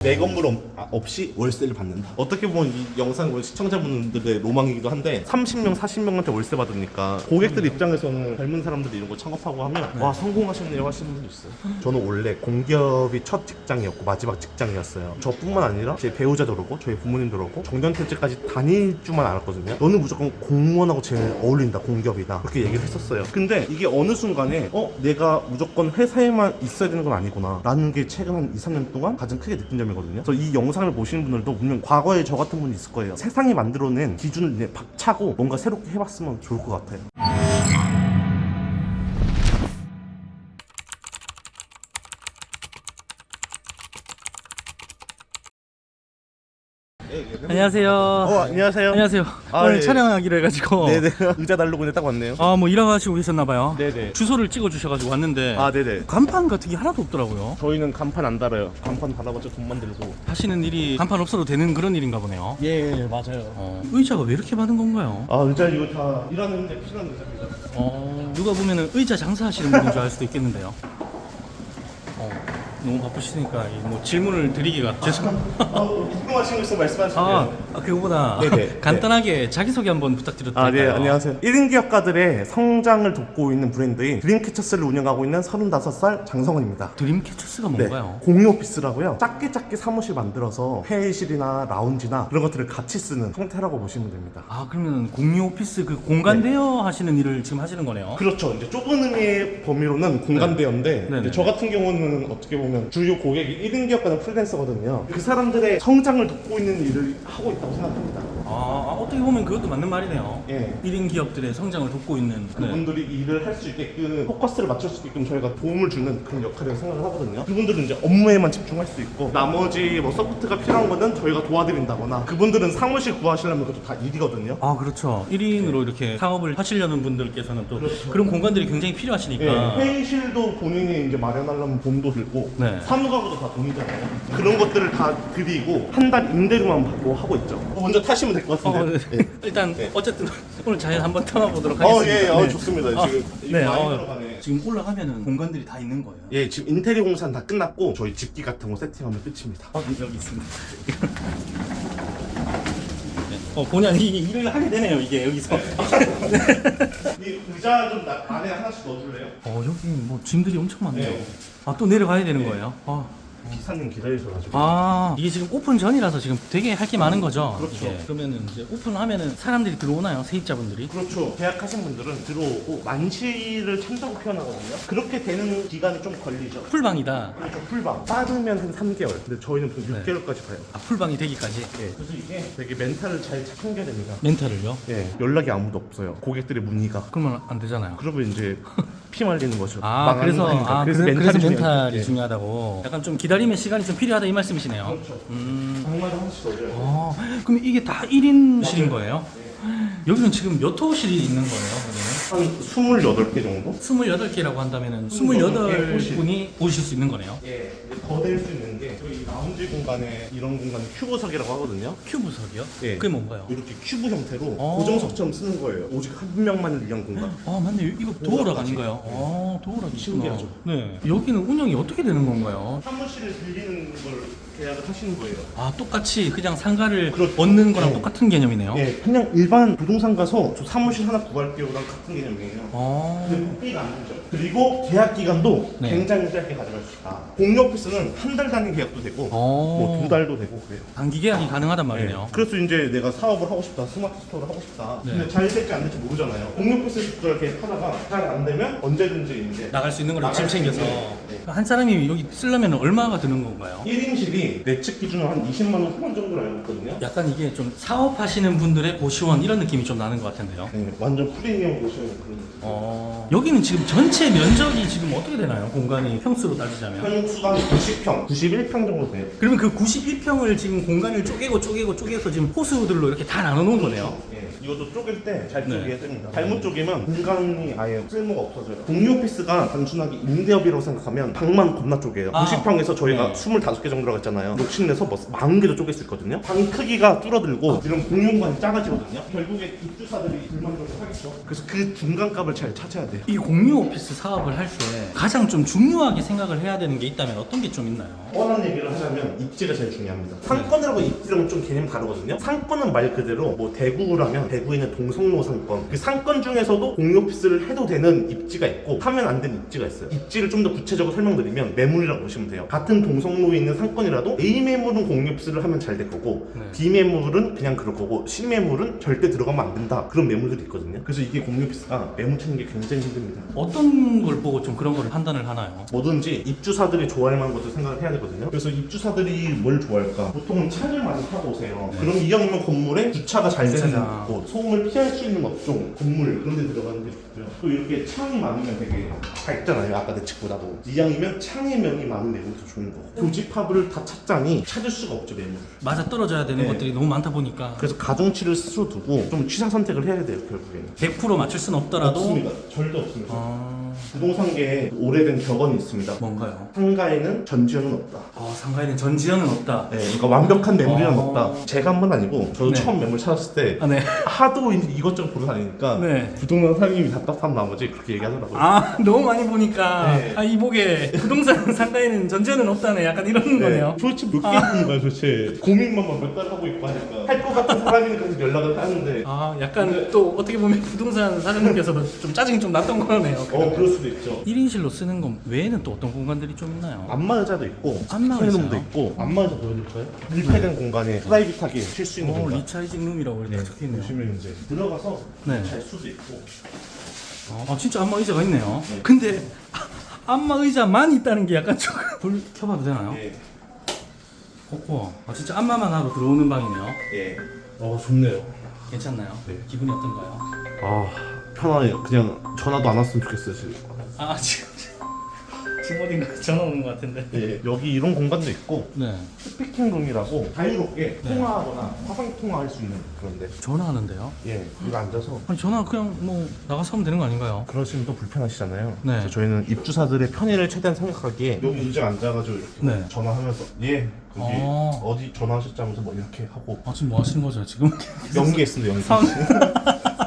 내 건물 없이 월세를 받는다. 어떻게 보면 이 영상 시청자분들의 로망이기도 한데 30명, 40명한테 월세 받으니까 고객들 입장에서는 젊은 사람들이 이런 거 창업하고 하면 와 성공하셨네요 하시는 분도 있어요. 저는 원래 공기업이 첫 직장이었고 마지막 직장이었어요. 저뿐만 아니라 제 배우자도 그러고 저희 부모님도 그러고 정년퇴직까지 다닐 줄만 알았거든요. 너는 무조건 공무원하고 제일 어울린다, 공기업이다, 그렇게 얘기를 했었어요. 근데 이게 어느 순간에 내가 무조건 회사에만 있어야 되는 건 아니구나 라는 게 최근 한 2, 3년 동안 가장 크게 느낀 점이거든요. 그래서 이 영상을 보시는 분들도 분명 과거에 저 같은 분이 있을 거예요. 세상이 만들어낸 기준을 이제 박차고 뭔가 새롭게 해봤으면 좋을 것 같아요. 안녕하세요. 안녕하세요. 안녕하세요. 아, 오늘 예. 촬영하기로 해가지고. 네네. 의자 달라고 했는데 딱 왔네요. 뭐 일하시고 계셨나봐요. 네네. 주소를 찍어주셔가지고 왔는데. 네네. 간판 같은 게 하나도 없더라고요. 저희는 간판 안 달아요. 간판 달아봤자 돈만 들고. 하시는 일이 간판 없어도 되는 그런 일인가 보네요. 예, 맞아요. 의자가 왜 이렇게 많은 건가요? 의자 이거 다 일하는데 필요한 의자입니다. 누가 보면은 의자 장사하시는 분인 줄 알 수도 있겠는데요. 너무 바쁘시니까 뭐 질문을 드리기가 죄송합니다. 궁금하신 거 있으면 말씀하시면 그거보다 네네. 간단하게 자기소개 한번 부탁드려도 될까요? 네, 안녕하세요. 1인 기업가들의 성장을 돕고 있는 브랜드인 드림캐쳐스를 운영하고 있는 35살 장성원입니다. 드림캐쳐스가 뭔가요? 공유 오피스라고요. 작게 사무실 만들어서 회의실이나 라운지나 그런 것들을 같이 쓰는 형태라고 보시면 됩니다. 그러면 공유 오피스 그 공간 대여 하시는 일을 지금 하시는 거네요? 그렇죠. 이제 좁은 의미의 범위로는 공간 대여인데 네네. 이제 저 같은 경우는 어떻게 보면 주요 고객이 1인 기업가는 프리랜서거든요. 그 사람들의 성장을 돕고 있는 일을 하고 있다고 생각합니다. 어떻게 보면 그것도 맞는 말이네요. 예. 1인 기업들의 성장을 돕고 있는. 그분들이 일을 할 수 있게끔 포커스를 맞출 수 있게끔 저희가 도움을 주는 그런 역할이라고 생각을 하거든요. 그분들은 이제 업무에만 집중할 수 있고 나머지 뭐 서포트가 필요한 거는 저희가 도와드린다거나 그분들은 사무실 구하시려면 그것도 다 일이거든요. 그렇죠. 1인으로 이렇게 사업을 하시려는 분들께서는 또 그런 공간들이 굉장히 필요하시니까. 회의실도 본인이 이제 마련하려면 돈도 들고 사무가구도 다 돈이잖아요. 그런 것들을 다 드리고 한 달 임대료만 받고 하고 있죠. 먼저 타시면 될 것 같은데. 일단 어쨌든 오늘 잘 한번 담아보도록 하겠습니다. 좋습니다. 지금 네, 많이 들어가네. 지금 올라가면은 공간들이 다 있는 거예요. 예, 지금 인테리어 공사는 다 끝났고 저희 집기 같은 거 세팅하면 끝입니다. 여기 있습니다. 본의 아니게 일을 하게 되네요, 이게 여기서. 이 의자 좀 안에 하나씩 넣어줄래요? 여기 뭐 짐들이 엄청 많네요. 네. 또 내려가야 되는 거예요. 기사님 기다리셔가지고. 이게 지금 오픈 전이라서 지금 되게 할 게 많은 거죠. 그렇죠. 이게. 그러면은 이제 오픈하면은 사람들이 들어오나요, 세입자분들이? 그렇죠. 계약하신 분들은 들어오고 만시를 찬다고 표현하거든요. 그렇게 되는 기간이 좀 걸리죠. 풀방이다. 그렇죠. 풀방 빠르면 한 3개월. 근데 저희는 또 6개월까지 가요. 풀방이 되기까지. 그래서 이게 되게 멘탈을 잘 챙겨야 됩니다. 멘탈을요? 연락이 아무도 없어요. 고객들의 문의가. 그러면 안 되잖아요. 그러면 이제 피 말리는 거죠. 그래서 거니까. 그래서 멘탈이 멘탈이 중요해요. 중요하다고. 약간 좀 기다림의 시간이 좀 필요하다 이 말씀이시네요. 그렇죠. 장마다 하나씩 넣어줘요. 그럼 이게 다 1인실인 거예요? 여기는 지금 몇 호실이 있는 거예요? 한 28개 정도? 28개라고 한다면은 28분이 오실 수 있는 거네요. 예, 더 될 수 있는 게 저희 라운지 공간에 이런 공간을 큐브석이라고 하거든요. 큐브석이요? 예. 그게 뭔가요? 이렇게 큐브 형태로 고정석처럼 쓰는 거예요. 오직 한 명만을 위한 공간. 맞네. 이거 도어락 아닌가요? 도어락이 신기하죠. 네. 여기는 운영이 어떻게 되는 건가요? 사무실을 빌리는 걸 계약을 하시는 거예요. 똑같이 그냥 상가를 그렇죠. 얻는 거랑 네. 똑같은 개념이네요. 예, 그냥 일반 부동산 가서 저 사무실 하나 구할게요랑 같은 개념이에요. 근데 삐가 안 되죠. 그리고 계약 기간도 네. 굉장히 짧게 가져갈 수 있다. 공유 오피스는 한 달 단위 계약도 되고 뭐 2달도 되고 그래요. 단기 계약이 가능하단 말이네요. 그래서 이제 내가 사업을 하고 싶다, 스마트 스토어를 하고 싶다. 네. 근데 잘 될지 안 될지 모르잖아요. 공유 오피스 이렇게 하다가 잘 안 되면 언제든지 이제 나갈 수 있는 걸 나갈 짐 수 챙겨서. 있는, 한 사람이 여기 쓰려면 얼마가 드는 건가요? 1인실이 내측 기준으로 한 20만 원 후반 정도로 알고 있거든요. 약간 이게 좀 사업하시는 분들의 고시원 이런 느낌이 좀 나는 것 같은데요. 네, 완전 프리미엄 보시는 그런 느낌. 여기는 지금 전체 면적이 지금 어떻게 되나요? 공간이 평수로 따지자면. 평수가 90평, 91평 정도 돼요. 그러면 그 91평을 지금 공간을 쪼개서 지금 호수들로 이렇게 다 나눠 놓은 거네요. 예, 이 이것도 쪼갤 때 잘 네. 쪼개야 됩니다. 잘못 쪼개면 공간이 아예 쓸모가 없어져요. 공유 오피스가 단순하게 임대업이라고 생각하면 방만 겁나 쪼개요. 아. 90평에서 저희가 네. 25개 정도라고 했잖아요. 욕심내서 뭐 40개도 쪼갤 수 있거든요. 방 크기가 줄어들고 이런 공유 공간이 작아지거든요. 결국에 입주사들이 불만족을 하겠죠. 그래서 그 중간값을 잘 찾아야 돼요. 이 공유 오피스 사업을 할 때 가장 좀 중요하게 생각을 해야 되는 게 있다면 어떤 게 좀 있나요? 뻔한 얘기를 하자면 입지가 제일 중요합니다. 상권이라고 입지랑은 좀 개념이 다르거든요. 상권은 말 그대로 뭐 대구라면 대구에 있는 동성로 상권, 그 상권 중에서도 공유 오피스를 해도 되는 입지가 있고 하면 안 되는 입지가 있어요. 입지를 좀 더 구체적으로 설명드리면 매물이라고 보시면 돼요. 같은 동성로에 있는 상권이라도 A 매물은 공유 오피스를 하면 잘 될 거고 네. B 매물은 그냥 그럴 거고 C 매물은 절대 들어가면 안 된다. 그런 매물들이 있거든요. 그래서 이게 공유 오피스가 매물 찾는 게 굉장히 힘듭니다. 어떤 걸 보고 좀 그런 걸 판단을 하나요? 뭐든지 입주사들이 좋아할 만한 것도 생각을 해야 되거든요. 그래서 입주사들이 뭘 좋아할까? 보통은 차를 많이 타고 오세요. 그럼 이왕이면 건물에 주차가 잘 되는 주차장. 곳, 소음을 피할 수 있는 업종, 건물 그런 데 들어가는 게 좋고요. 또 이렇게 창이 많으면 되게 밝잖아요. 아까 내 측보다도. 이왕이면 창의 면이 많은 매물이 더 좋은 거고. 교집합을 다 찾자니 찾을 수가 없죠, 매물. 맞아 떨어져야 되는 네. 것들이 너무 많다 보니까 그래서 가중치를 스스로 두고 좀 취사 선택을 해야 돼요, 결국에는. 100% 맞출 수는 없더라도 없습니다. 절대 없습니다. 아... 부동산계에 오래된 격언이 있습니다. 뭔가요? 상가에는 전지현은 없다. 상가에는 전지현은 없다. 네, 그러니까 완벽한 매물이란 어. 없다. 제가 한 번 아니고 저도 네. 처음 매물 찾았을 때 아, 네. 하도 이것저것 보러 다니니까 네. 부동산 사장님이 답답한 나머지 그렇게 얘기하더라고요. 아 너무 많이 보니까 네. 이복에 부동산 상가에는 전지현은 없다네 약간 이런 거네요. 도대체 몇 개 있는 거야 도대체. 고민만 몇 달 하고 있고 하니까 할 것 같은 사람이니까 계속 연락을 하는데 약간 또 어떻게 보면 부동산 사장님께서도 좀 짜증이 좀 났던 거네요. 그럴 수도 있죠. 1인실로 쓰는 것 외에는 또 어떤 공간들이 좀 있나요? 안마 의자도 있고 안마 스타일룸도 의자요? 있고 안마 의자 보여드릴까요? 밀폐된 공간에 프라이빗하게 쉴 수 있는 공간. 리차이징 룸이라고 이렇게 적혀있네요. 보시면 이제 들어가서 네. 잘 수도 있고. 진짜 안마 의자가 있네요. 네. 근데 안마 의자만 있다는 게 약간 좀 불 켜봐도 되나요? 예. 우와, 진짜 안마만 하러 들어오는 방이네요. 예. 좋네요. 괜찮나요? 네. 기분이 어떤가요? 편하네요. 그냥 전화도 안 왔으면 좋겠어요 지금. 지금 어딘가 전화 오는 것 같은데. 예, 여기 이런 공간도 있고 네. 스피킹룸이라고 자유롭게 네. 통화하거나 화상 통화할 수 있는 그런데. 전화하는데요? 예, 여기 앉아서 아니 전화 그냥 뭐 나가서 하면 되는 거 아닌가요? 그러시면 또 불편하시잖아요. 네. 그래서 저희는 입주사들의 편의를 최대한 생각하기에 여기 의자 앉아가지고 이렇게 네. 전화하면서 여기 아. 어디 전화하셨지 하면서 뭐 이렇게 하고 지금 뭐 하시는 거죠 지금? 연기했습니다. 연기.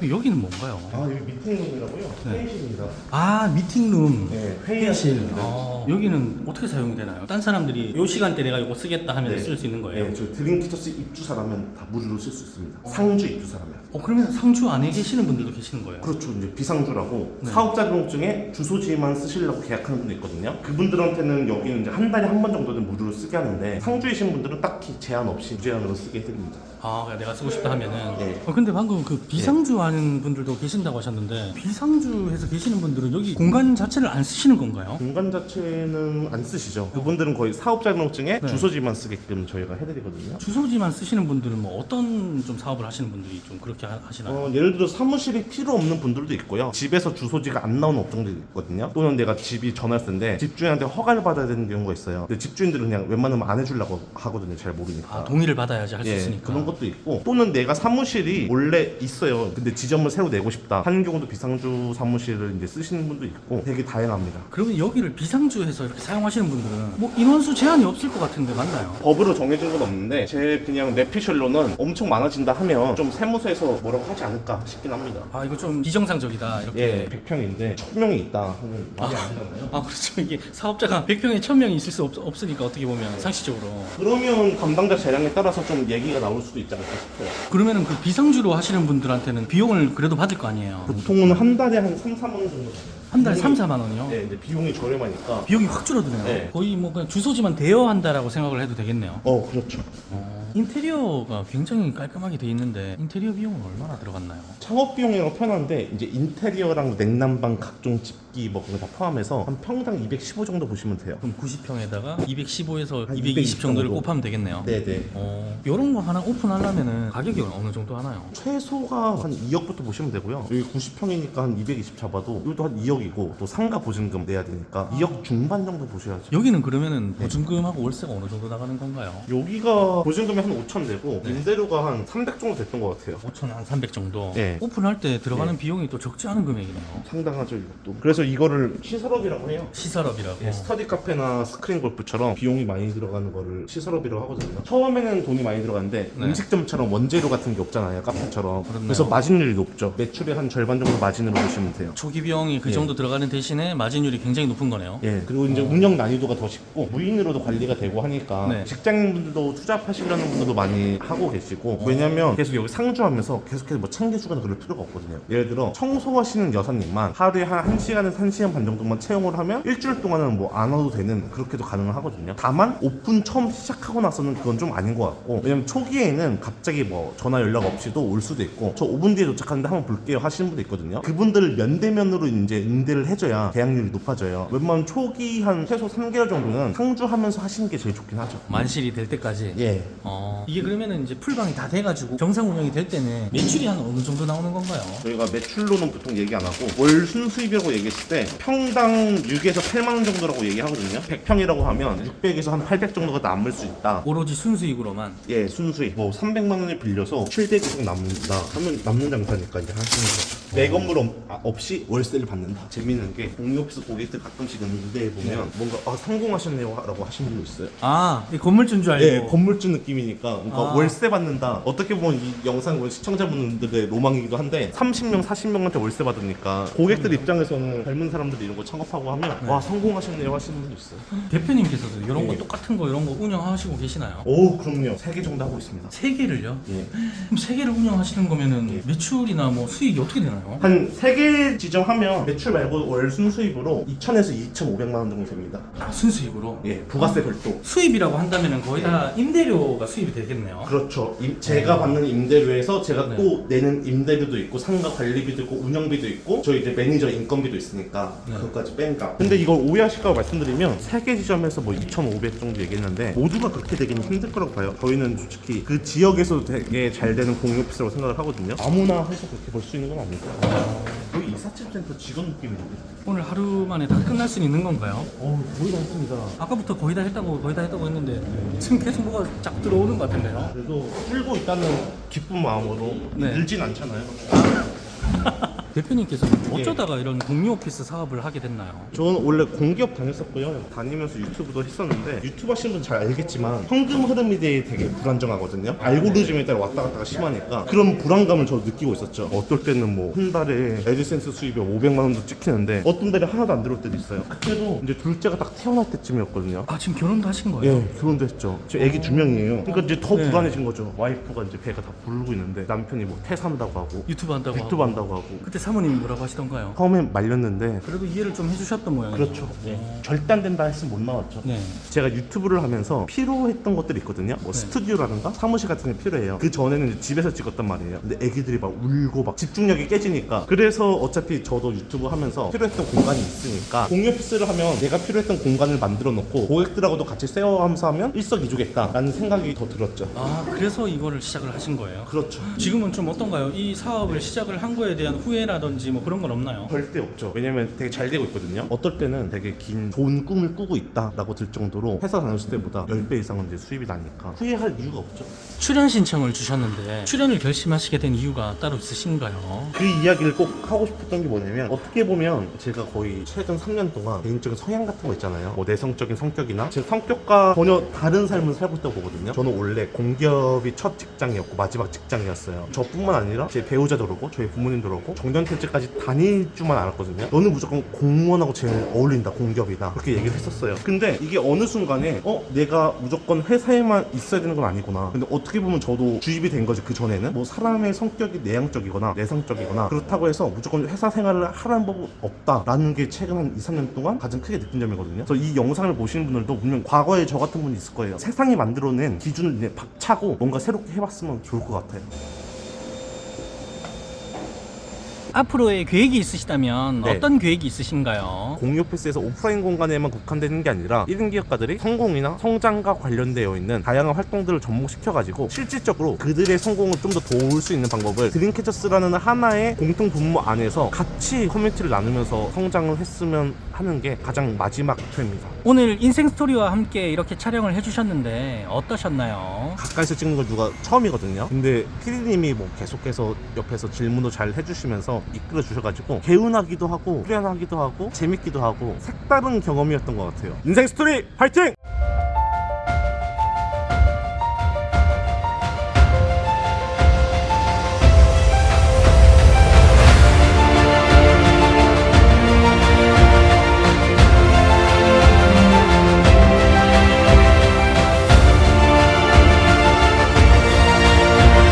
여기는 뭔가요? 여기 미팅룸이라고요? 네. 회의실입니다. 미팅룸. 네, 회의실. 여기는 어떻게 사용이 되나요? 딴 사람들이 요 시간대 내가 이거 쓰겠다 하면 네. 쓸 수 있는 거예요? 네, 저 드림키터스 입주사라면 다 무료로 쓸 수 있습니다. 상주 입주사라면. 그러면 상주 안에 계시는 분들도 계시는 거예요? 그렇죠. 이제 비상주라고 네. 사업자 등록증에 주소지만 쓰시려고 계약하는 분도 있거든요. 그분들한테는 여기는 이제 한 달에 한 번 정도는 무료로 쓰게 하는데 상주이신 분들은 딱히 제한 없이 무제한으로 쓰게 해드립니다. 그냥 내가 쓰고 싶다 하면은. 네. 근데 방금 그 비상주 하는 분들도 계신다고 하셨는데 비상주에서 계시는 분들은 여기 공간 자체를 안 쓰시는 건가요? 공간 자체는 안 쓰시죠. 그분들은 거의 사업자 등록증에 네. 주소지만 쓰게끔 저희가 해드리거든요. 주소지만 쓰시는 분들은 뭐 어떤 좀 사업을 하시는 분들이 좀 그렇게 하시나요? 예를 들어 사무실이 필요 없는 분들도 있고요. 집에서 주소지가 안 나오는 업종들이 있거든요. 또는 내가 집이 전화했는데 집주인한테 허가를 받아야 되는 경우가 있어요. 근데 집주인들은 그냥 웬만하면 안 해주려고 하거든요. 잘 모르니까. 동의를 받아야지 할 수 예, 있으니까. 그런 것도 있고 또는 내가 사무실이 원래 있어요. 근데 지점을 새로 내고 싶다 하는 경우도 비상주 사무실을 이제 쓰시는 분도 있고 되게 다양합니다. 그러면 여기를 비상주에서 이렇게 사용하시는 분들은 뭐 인원수 제한이 없을 것 같은데 맞나요? 법으로 정해진 건 없는데 제 그냥 내피셜로는 엄청 많아진다 하면 좀 세무서에서 뭐라고 하지 않을까 싶긴 합니다. 이거 좀 비정상적이다 이렇게. 예, 100평인데 1000명이 있다 하면 말이 안 되잖아요. 그렇죠. 이게 사업자가 100평에 1000명이 있을 수 없으니까 어떻게 보면 상식적으로. 그러면 담당자 재량에 따라서 좀 얘기가 나올 수도 있지 않을까 싶어요. 그러면은 그 비상주로 하시는 분들한테는 비용을 그래도 받을 거 아니에요? 보통은 한 달에 한 3, 4만 원 정도 받아요. 한 달에 비용이- 3, 4만 원이요? 네, 이제 비용이 저렴하니까. 비용이 확 줄어드네요. 네. 거의 뭐 그냥 주소지만 대여한다라고 생각을 해도 되겠네요. 그렇죠. 인테리어가 굉장히 깔끔하게 돼 있는데 인테리어 비용은 얼마나 들어갔나요? 창업 비용이라고 표현하는데 이제 인테리어랑 냉난방 각종 집 집기 뭐 그런 거 다 포함해서 한 평당 215 정도 보시면 돼요. 그럼 90평에다가 215에서 한 220 정도를 정도. 곱하면 되겠네요. 네네. 이런 거 하나 오픈하려면은 가격이 어느 정도 하나요? 최소가 한 2억부터 보시면 되고요. 여기 90평이니까 한 220 잡아도 이것도 한 2억이고 또 상가 보증금 내야 되니까 2억 중반 정도 보셔야죠. 여기는 그러면은 보증금하고 월세가 어느 정도 나가는 건가요? 여기가 보증금이 한 5천 되고 임대료가 한 300 정도 됐던 것 같아요. 5천 한 300 정도. 네. 오픈할 때 들어가는 비용이 또 적지 않은 금액이네요. 상당하죠 이것도. 그래서 이거를 시설업이라고 해요. 시설업이라고. 스터디 카페나 스크린 골프처럼 비용이 많이 들어가는 거를 시설업이라고 하거든요. 처음에는 돈이 많이 들어가는데 네. 음식점처럼 원재료 같은 게 없잖아요. 카페처럼. 그렇네요. 그래서 마진율이 높죠. 매출의 한 절반 정도 마진으로 보시면 돼요. 초기 비용이 그 예. 정도 들어가는 대신에 마진율이 굉장히 높은 거네요. 예, 그리고 이제 운영 난이도가 더 쉽고 무인으로도 관리가 되고 하니까 네. 직장인분들도 투잡하시려는 분들도 많이 하고 계시고 왜냐면 계속 여기 상주하면서 계속해서 뭐 챙겨주거나 그럴 필요가 없거든요. 예를 들어 청소하시는 여사님만 하루에 한 1시간에서 1시간 반 정도만 채용을 하면 일주일 동안은 뭐 안 와도 되는 그렇게도 가능하거든요. 다만 오픈 처음 시작하고 나서는 그건 좀 아닌 것 같고 왜냐면 초기에는 갑자기 뭐 전화 연락 없이도 올 수도 있고 저 5분 뒤에 도착하는데 한번 볼게요 하시는 분도 있거든요. 그분들을 면대면으로 이제 응대를 해줘야 계약률이 높아져요. 웬만하면 초기 한 최소 3개월 정도는 상주하면서 하시는 게 제일 좋긴 하죠. 만실이 될 때까지. 예. 이게 그러면은 이제 풀방이 다 돼가지고 정상 운영이 될 때는 매출이 한 어느 정도 나오는 건가요? 저희가 매출로는 보통 얘기 안 하고 월 순수입이라고 얘기했을 때 평당 6에서 8만 원 정도라고 얘기하거든요. 100평이라고 하면 600에서 한 800 정도가 남을 수 있다. 오로지 순수익으로만. 예, 순수익. 뭐 300만 원을 빌려서 700 이상 남는다. 하면 남는 장사니까 이제 하시는 거죠. 내 건물 없이 월세를 받는다. 재밌는 게 공유오피스 고객들 가끔씩 응대해 보면 뭔가 성공하셨네요 라고 하시는 분도 있어요. 이 건물주인 줄 알고. 예, 건물주 느낌이니까 그러니까 월세 받는다. 어떻게 보면 이 영상 보는 시청자분들의 로망이기도 한데 30명, 40명한테 월세 받으니까 고객들 입장에서는 젊은 사람들이 이런 거 창업하고 하면 와 성공하셨네요 하시는 분도 있어요. 대표님께서도 이런 거 예. 똑같은 거 이런 거 운영하시고 계시나요? 오, 그럼요. 3개 정도 하고 있습니다. 3개를요? 예. 그럼 3개를 운영하시는 거면은 매출이나 뭐 수익이 어떻게 되나요? 한 3개 지정하면 매출 말고 월 순수입으로 2,000에서 2,500만 원 정도 됩니다. 순수익으로? 예, 부가세 별도. 수입이라고 한다면은 거의 다 임대료가 수입이 되겠네요. 그렇죠. 제가 받는 임대료에서 제가 네. 또 내는 임대료도 있고 상가 관리비도 있고 운영비도 있고 저희 이제 매니저 인건비도 있으니까 네. 그것까지 뺀다. 근데 이걸 오해하실까 봐 말씀드리면 3개 지점에서 뭐 2,500 정도 얘기했는데 모두가 그렇게 되기는 힘들 거라고 봐요. 저희는 솔직히 그 지역에서 되게 잘 되는 공유오피스라고 생각을 하거든요. 아무나 해서 그렇게 볼 수 있는 건 아니고. 거의 이삿짐 센터 직원 느낌인데. 오늘 하루 만에 다 끝날 수 있는 건가요? 거의 다 했습니다. 아까부터 거의 다 했다고 했는데 지금 계속 뭐가 쫙 들어오는 것 같은데요? 그래도 끌고 있다는 기쁜 마음으로 네. 늘진 않잖아요. 대표님께서는 어쩌다가 이런 공유 오피스 사업을 하게 됐나요? 저는 원래 공기업 다녔었고요. 다니면서 유튜브도 했었는데 유튜브 하시는 분 잘 알겠지만 현금 흐름이 되게 불안정하거든요. 알고리즘에 따라 왔다 갔다가 심하니까 그런 불안감을 저도 느끼고 있었죠. 어떨 때는 뭐 한 달에 애드센스 수입이 500만 원도 찍히는데 어떤 달에 하나도 안 들어올 때도 있어요. 그때도 이제 둘째가 딱 태어날 때쯤이었거든요. 지금 결혼도 하신 거예요? 예, 결혼도 했죠. 지금 애기 2명이에요. 그러니까 이제 더 네. 불안해진 거죠. 와이프가 이제 배가 다 부르고 있는데 남편이 뭐 퇴사한다고 하고 유튜브 한다고 백투 하고. 한다고 하고 그때 사모님이 뭐라고 하시던가요? 처음엔 말렸는데 그래도 이해를 좀 해주셨던 모양이에요. 그렇죠. 절대 안 된다 했으면 못 나왔죠. 네. 제가 유튜브를 하면서 필요했던 것들이 있거든요. 뭐 네. 스튜디오라든가 사무실 같은 게 필요해요. 그 전에는 이제 집에서 찍었단 말이에요. 근데 애기들이 막 울고 막 집중력이 깨지니까 그래서 어차피 저도 유튜브 하면서 필요했던 공간이 있으니까 공유 오피스를 하면 내가 필요했던 공간을 만들어 놓고 고객들하고도 같이 쉐어하면서 하면 일석이조겠다라는 생각이 더 들었죠. 그래서 이거를 시작을 하신 거예요? 그렇죠. 지금은 좀 어떤가요? 이 사업을 시작을 한 거에 대한 후회라든지 뭐 그런 건 없나요? 절대 없죠. 왜냐면 되게 잘 되고 있거든요. 어떨 때는 되게 긴 좋은 꿈을 꾸고 있다라고 들 정도로 회사 다녔을 때보다 10배 이상은 이제 수입이 나니까 후회할 이유가 없죠. 출연 신청을 주셨는데 출연을 결심하시게 된 이유가 따로 있으신가요? 그 이야기를 꼭 하고 싶었던 게 뭐냐면 어떻게 보면 제가 거의 최근 3년 동안 개인적인 성향 같은 거 있잖아요. 뭐 내성적인 성격이나 제 성격과 전혀 다른 삶을 살고 있다고 보거든요. 저는 원래 공기업이 첫 직장이었고 마지막 직장이었어요. 저뿐만 아니라 제 배우자도 그러고 저희 부모님도 그러고 정년퇴직까지 다닐 줄만 알았거든요. 너는 무조건 공무원하고 제일 어울린다, 공기업이다, 그렇게 얘기를 했었어요. 근데 이게 어느 순간에 내가 무조건 회사에만 있어야 되는 건 아니구나. 근데 어떻게 보면 저도 주입이 된 거지. 그 전에는 뭐 사람의 성격이 내향적이거나 내성적이거나 그렇다고 해서 무조건 회사 생활을 하라는 법은 없다라는 게 최근 한 2, 3년 동안 가장 크게 느낀 점이거든요. 그래서 이 영상을 보시는 분들도 분명 과거에 저 같은 분이 있을 거예요. 세상이 만들어낸 기준을 이제 박차고 뭔가 새롭게 해봤으면 좋을 것 같아요. 앞으로의 계획이 있으시다면 네. 어떤 계획이 있으신가요? 공유 오피스에서 오프라인 공간에만 국한되는 게 아니라 1인 기업가들이 성공이나 성장과 관련되어 있는 다양한 활동들을 접목시켜가지고 실질적으로 그들의 성공을 좀 더 도울 수 있는 방법을 드림캐쳐스라는 하나의 공통 분모 안에서 같이 커뮤니티를 나누면서 성장을 했으면 하는 게 가장 마지막 목표입니다. 오늘 인생 스토리와 함께 이렇게 촬영을 해주셨는데 어떠셨나요? 가까이서 찍는 건 누가 처음이거든요. 근데 PD님이 뭐 계속해서 옆에서 질문도 잘 해주시면서 이끌어 주셔가지고 개운하기도 하고 후련하기도 하고 재밌기도 하고 색다른 경험이었던 것 같아요. 인생 스토리 파이팅!